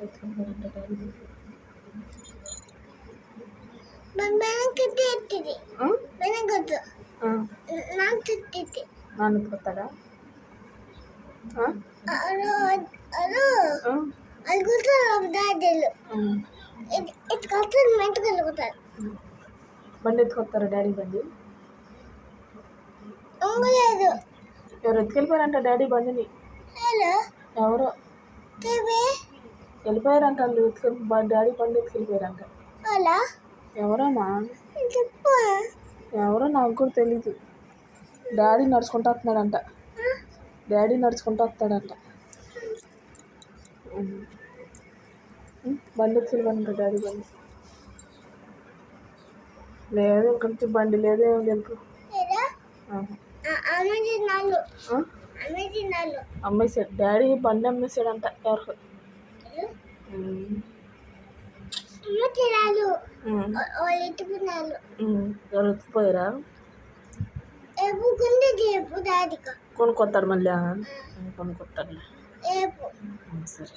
ఎత్తుకుంటారంట daddy. నాన్న ఎత్తుకొస్తాడా? బండి ఎత్తుకొస్తారా daddy బండి? ఎవరు ఎత్తుకెళ్ళిపోయారంట డాడీ బండిని? ఎవరో వెళ్ళిపోయారంట. వాళ్ళు డాడీ బండి ఎత్తుకెళ్ళిపోయారంట. ఎవరమ్మా? ఎవరో నాకు కూడా తెలీదు. డాడీ నడుచుకుంటూ వస్తున్నాడంట. డాడీ నడుచుకుంటూ వస్తాడంట. బండి ఎత్తుకెళ్ళిపోయారంట డాడీ బండి. లేదు ఇంకొంచెం బండి లేదు, ఏం లేదు. అమ్మేసాడు డాడీ బండి, అమ్మేసాడంట ఎవరికి. ఎవరు ఎత్తుకుపోయారా? కొనుక్కొస్తాడు మళ్ళీ. కొనుక్కొస్తాడు సరే.